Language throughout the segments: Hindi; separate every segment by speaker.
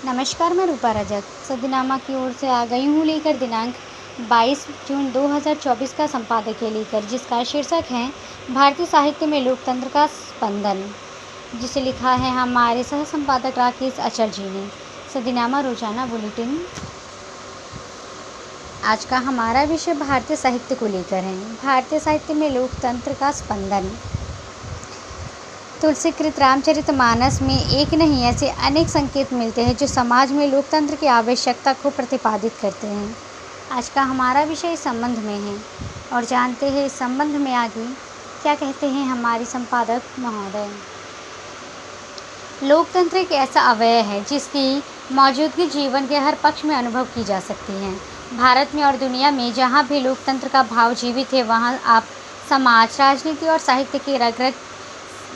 Speaker 1: नमस्कार, मैं रूपा रजक सदनामा की ओर से आ गई हूँ लेकर दिनांक 22 जून 2024 का संपादकीय लेकर, जिसका शीर्षक है भारतीय साहित्य में लोकतंत्र का स्पंदन, जिसे लिखा है हमारे सह संपादक राकेश अचर जी ने। सदनामा रोजाना बुलेटिन। आज का हमारा विषय भारतीय साहित्य को लेकर है। भारतीय साहित्य में लोकतंत्र का स्पंदन। तुलसीकृत रामचरितमानस में एक नहीं ऐसे अनेक संकेत मिलते हैं जो समाज में लोकतंत्र की आवश्यकता को प्रतिपादित करते हैं। आज का हमारा विषय इस संबंध में है और जानते हैं इस संबंध में आगे क्या कहते हैं हमारी संपादक महोदय। लोकतंत्र एक ऐसा अवयव है जिसकी मौजूदगी जीवन के हर पक्ष में अनुभव की जा सकती है। भारत में और दुनिया में जहाँ भी लोकतंत्र का भाव जीवित है, वहाँ आप समाज, राजनीति और साहित्य की रग रग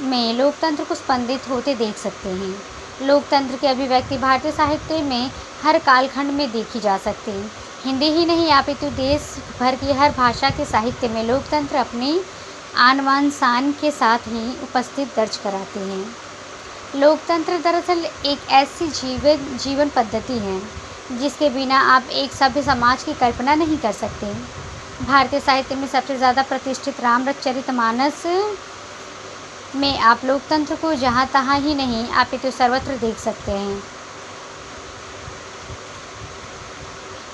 Speaker 1: में लोकतंत्र को स्पंदित होते देख सकते हैं। लोकतंत्र की अभिव्यक्ति भारतीय साहित्य में हर कालखंड में देखी जा सकती है। हिंदी ही नहीं अपितु देश भर की हर भाषा के साहित्य में लोकतंत्र अपनी आन बान शान के साथ ही उपस्थित दर्ज कराते हैं। लोकतंत्र दरअसल एक ऐसी जीवन पद्धति है जिसके बिना आप एक सभ्य समाज की कल्पना नहीं कर सकते। भारतीय साहित्य में सबसे ज़्यादा प्रतिष्ठित रामचरितमानस में आप लोकतंत्र को जहाँ तहाँ ही नहीं अपितु सर्वत्र देख सकते हैं।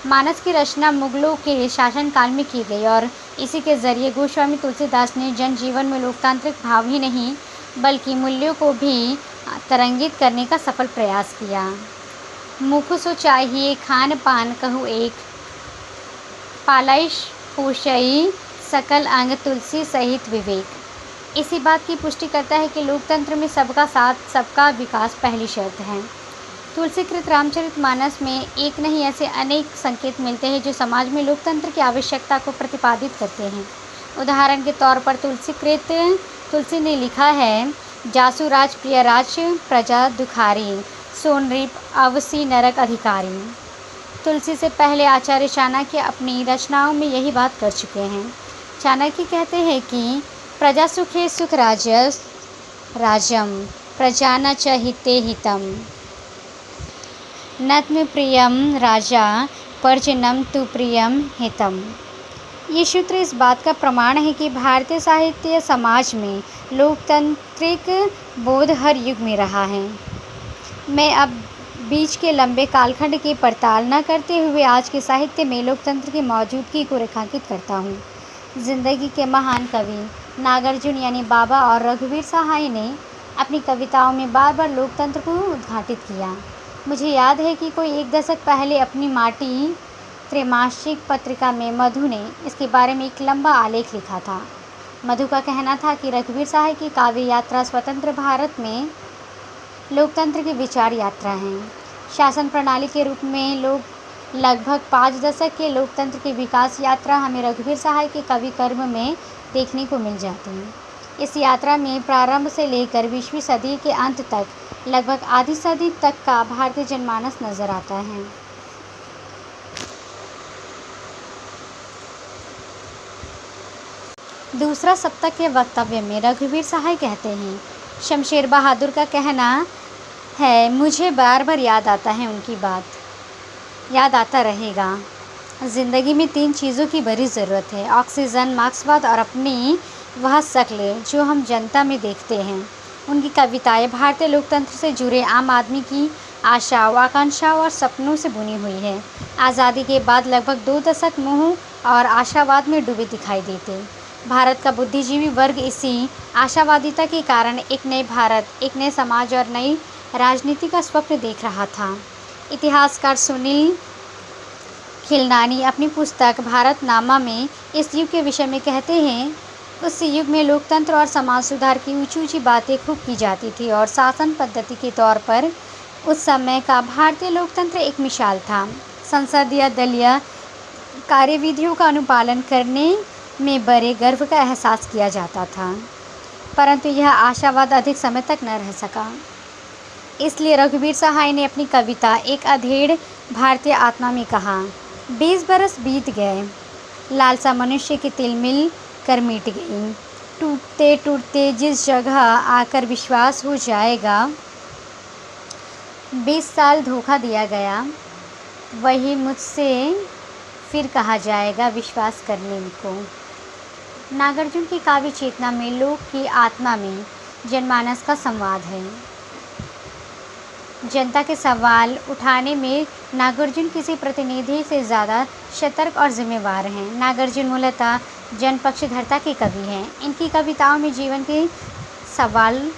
Speaker 1: मानस की रचना मुगलों के शासनकाल में की गई और इसी के जरिए गोस्वामी तुलसीदास ने जनजीवन में लोकतांत्रिक भाव ही नहीं बल्कि मूल्यों को भी तरंगित करने का सफल प्रयास किया। मुख सो चाहिए खान पान कहूँ एक, पालाइश पोषई सकल अंग तुलसी सहित विवेक। इसी बात की पुष्टि करता है कि लोकतंत्र में सबका साथ, सबका विकास पहली शर्त है। तुलसीकृत रामचरितमानस में एक नहीं ऐसे अनेक संकेत मिलते हैं जो समाज में लोकतंत्र की आवश्यकता को प्रतिपादित करते हैं। उदाहरण के तौर पर तुलसी ने लिखा है, जासुराज प्रियराज प्रजा दुखारी, सोनरीप अवसी नरक अधिकारी। तुलसी से पहले आचार्य चाणक्य अपनी रचनाओं में यही बात कर चुके हैं। चाणक्य कहते हैं कि प्रजा सुखे सुख राजम प्रजा न च हिते हितम, नत्म प्रियम राजा पर्जनम तु प्रियम हितम। ये सूत्र इस बात का प्रमाण है कि भारतीय साहित्य समाज में लोकतांत्रिक बोध हर युग में रहा है। मैं अब बीच के लंबे कालखंड की पड़ताल न करते हुए आज के साहित्य में लोकतंत्र की मौजूदगी को रेखांकित करता हूँ। जिंदगी के महान कवि नागार्जुन यानी बाबा और रघुवीर सहाय ने अपनी कविताओं में बार बार लोकतंत्र को उद्घाटित किया। मुझे याद है कि कोई एक दशक पहले अपनी माटी त्रैमासिक पत्रिका में मधु ने इसके बारे में एक लंबा आलेख लिखा था। मधु का कहना था कि रघुवीर सहाय की काव्य यात्रा स्वतंत्र भारत में लोकतंत्र की विचार यात्रा है। शासन प्रणाली के रूप में लगभग 5 दशक के लोकतंत्र की विकास यात्रा हमें रघुवीर सहाय के कवि कर्म में देखने को मिल जाती है। इस यात्रा में प्रारंभ से लेकर 20वीं सदी के अंत तक लगभग आधी सदी तक का भारतीय जनमानस नजर आता है। दूसरा सप्तक के वक्तव्य में रघुवीर सहाय कहते हैं, शमशेर बहादुर का कहना है, मुझे बार बार याद आता है उनकी बात, याद आता रहेगा। ज़िंदगी में 3 चीज़ों की बड़ी ज़रूरत है, ऑक्सीजन, मार्क्सवाद और अपनी वह शक्ल जो हम जनता में देखते हैं। उनकी कविताएं भारतीय लोकतंत्र से जुड़े आम आदमी की आशाओं, आकांक्षाओं और सपनों से बुनी हुई है। आज़ादी के बाद लगभग 2 दशक मोह और आशावाद में डूबे दिखाई देते। भारत का बुद्धिजीवी वर्ग इसी आशावादिता के कारण एक नए भारत, एक नए समाज और नई राजनीति का स्वप्न देख रहा था। इतिहासकार सुनील खिलनानी अपनी पुस्तक भारतनामा में इस युग के विषय में कहते हैं, उस युग में लोकतंत्र और समाज सुधार की ऊंची ऊंची बातें खूब की जाती थी और शासन पद्धति के तौर पर उस समय का भारतीय लोकतंत्र एक मिसाल था। संसदीय दलीय कार्यविधियों का अनुपालन करने में बड़े गर्व का एहसास किया जाता था, परंतु यह आशावाद अधिक समय तक न रह सका। इसलिए रघुवीर सहाय ने अपनी कविता एक अधेड़ भारतीय आत्मा में कहा, 20 बरस बीत गए, लालसा मनुष्य की तिलमिल कर मिट गई, टूटते टूटते जिस जगह आकर विश्वास हो जाएगा 20 साल धोखा दिया गया, वही मुझसे फिर कहा जाएगा विश्वास करने को। नागार्जुन की काव्य चेतना में लोक की आत्मा में जनमानस का संवाद है। जनता के सवाल उठाने में नागार्जुन किसी प्रतिनिधि से ज़्यादा सतर्क और जिम्मेवार हैं। नागार्जुन मूलतः जनपक्षधरता के कवि हैं। इनकी कविताओं में जीवन के सवाल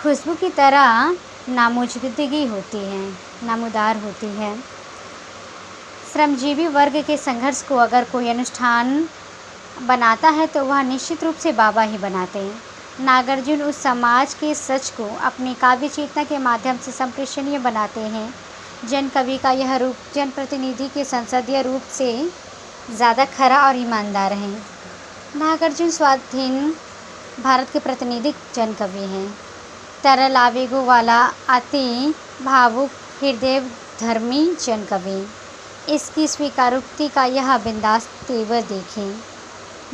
Speaker 1: खुशबू की तरह नामुजदिगी होती है, नमूदार होती है। श्रमजीवी वर्ग के संघर्ष को अगर कोई अनुष्ठान बनाता है तो वह निश्चित रूप से बाबा ही बनाते हैं। नागार्जुन उस समाज के सच को अपनी काव्य चेतना के माध्यम से संप्रेषणीय बनाते हैं। जन कवि का यह रूप जनप्रतिनिधि के संसदीय रूप से ज़्यादा खरा और ईमानदार है। नागार्जुन स्वाधीन भारत के प्रतिनिधिक जन कवि हैं। तरल आवेगों वाला, अति भावुक, हृदय धर्मी जन कवि। इसकी स्वीकारोक्ति का यह बिंदास तेवर देखें।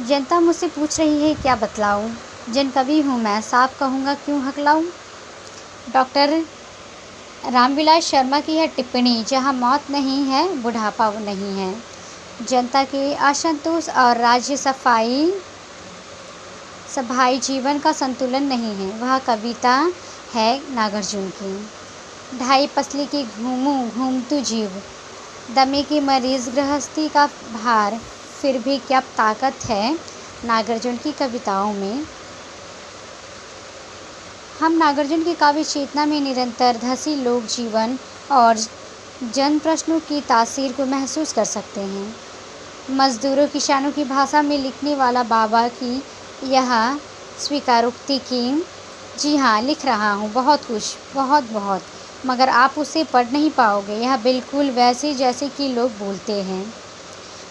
Speaker 1: जनता मुझसे पूछ रही है क्या बतलाऊं, जन कवि हूँ मैं, साफ कहूँगा क्यों हकलाऊं। डॉक्टर रामविलास शर्मा की यह टिप्पणी, जहाँ मौत नहीं है बुढ़ापा नहीं है, जनता के असंतोष और राज्य सभाई जीवन का संतुलन नहीं है, वह कविता है नागार्जुन की। ढाई पसली की घूमतू जीव, दमे की मरीज, गृहस्थी का भार, फिर भी क्या ताकत है नागार्जुन की कविताओं में। हम नागार्जुन की काव्य चेतना में निरंतर धसी लोक जीवन और जन प्रश्नों की तासीर को महसूस कर सकते हैं। मजदूरों किसानों की भाषा में लिखने वाला बाबा की यह स्वीकारोक्ति की, जी हाँ लिख रहा हूँ, बहुत कुछ, बहुत बहुत, मगर आप उसे पढ़ नहीं पाओगे, यह बिल्कुल वैसे जैसे कि लोग बोलते हैं।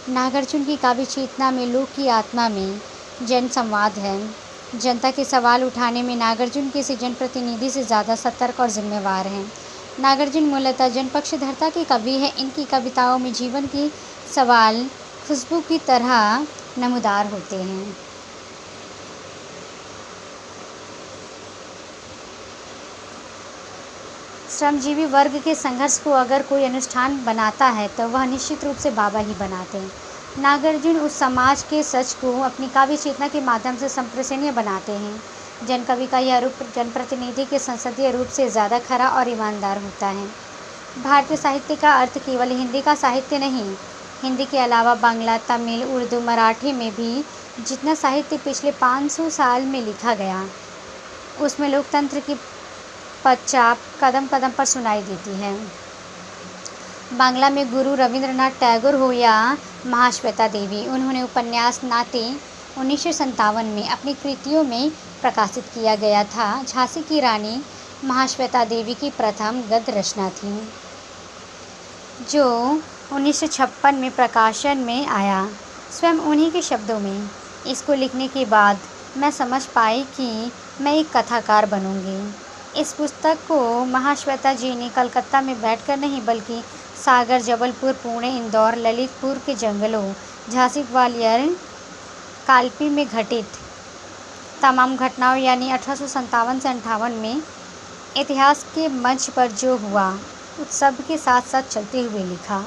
Speaker 1: नागार्जुन की काव्य चेतना में लोक की आत्मा में जन संवाद है। जनता के सवाल उठाने में नागार्जुन किसी जनप्रतिनिधि से ज़्यादा सतर्क और जिम्मेवार हैं। नागार्जुन मूलतः जनपक्षधरता के कवि हैं। इनकी कविताओं में जीवन के सवाल खुशबू की तरह नमूदार होते हैं। श्रमजीवी वर्ग के संघर्ष को अगर कोई अनुष्ठान बनाता है तो वह निश्चित रूप से बाबा ही बनाते हैं। नागार्जुन उस समाज के सच को अपनी काव्य चेतना के माध्यम से संप्रेषणीय बनाते हैं। जन कवि का यह रूप जनप्रतिनिधि के संसदीय रूप से ज़्यादा खरा और ईमानदार होता है। भारतीय साहित्य का अर्थ केवल हिंदी का साहित्य नहीं, हिंदी के अलावा बांग्ला, तमिल, उर्दू, मराठी में भी जितना साहित्य पिछले 500 साल में लिखा गया, उसमें लोकतंत्र की पदचाप कदम कदम पर सुनाई देती है। बांग्ला में गुरु रविंद्रनाथ टैगोर हो या महाश्वेता देवी, उन्होंने उपन्यास नाते 1957 में अपनी कृतियों में प्रकाशित किया गया था। झांसी की रानी महाश्वेता देवी की प्रथम गद्य रचना थी, जो 1956 में प्रकाशन में आया। स्वयं उन्हीं के शब्दों में, इसको लिखने के बाद मैं समझ पाई कि मैं एक कथाकार बनूंगी। इस पुस्तक को महाश्वेता जी ने कलकत्ता में बैठकर नहीं, बल्कि सागर, जबलपुर, पुणे, इंदौर, ललितपुर के जंगलों, झांसी, ग्वालियर, कालपी में घटित तमाम घटनाओं यानी 1857 से 58 में इतिहास के मंच पर जो हुआ, उस सब के साथ साथ चलते हुए लिखा।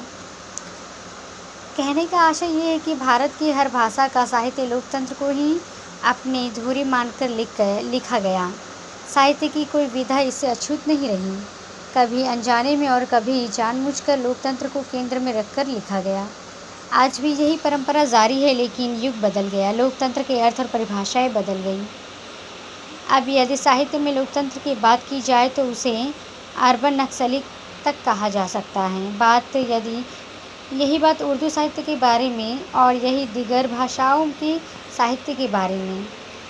Speaker 1: कहने का आशय ये है कि भारत की हर भाषा का साहित्य लोकतंत्र को ही अपनी धुरी मानकर लिखा गया। साहित्य की कोई विधा इससे अछूत नहीं रही। कभी अनजाने में और कभी जानबूझकर लोकतंत्र को केंद्र में रखकर लिखा गया। आज भी यही परंपरा जारी है, लेकिन युग बदल गया, लोकतंत्र के अर्थ और परिभाषाएं बदल गई। अब यदि साहित्य में लोकतंत्र की बात की जाए तो उसे अर्बन नक्सली तक कहा जा सकता है। यही बात उर्दू साहित्य के बारे में और यही दीगर भाषाओं के साहित्य के बारे में।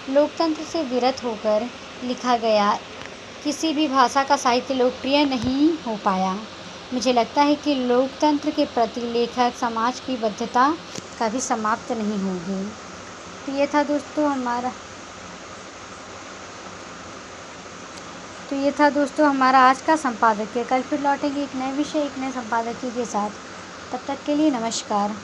Speaker 1: लोकतंत्र से विरत होकर लिखा गया किसी भी भाषा का साहित्य लोकप्रिय नहीं हो पाया। मुझे लगता है कि लोकतंत्र के प्रति लेखक समाज की बद्धता कभी समाप्त नहीं होगी। तो ये था दोस्तों हमारा आज का संपादकीय। कल फिर लौटेंगे एक नए विषय, एक नए संपादकीय के साथ। तब तक के लिए नमस्कार।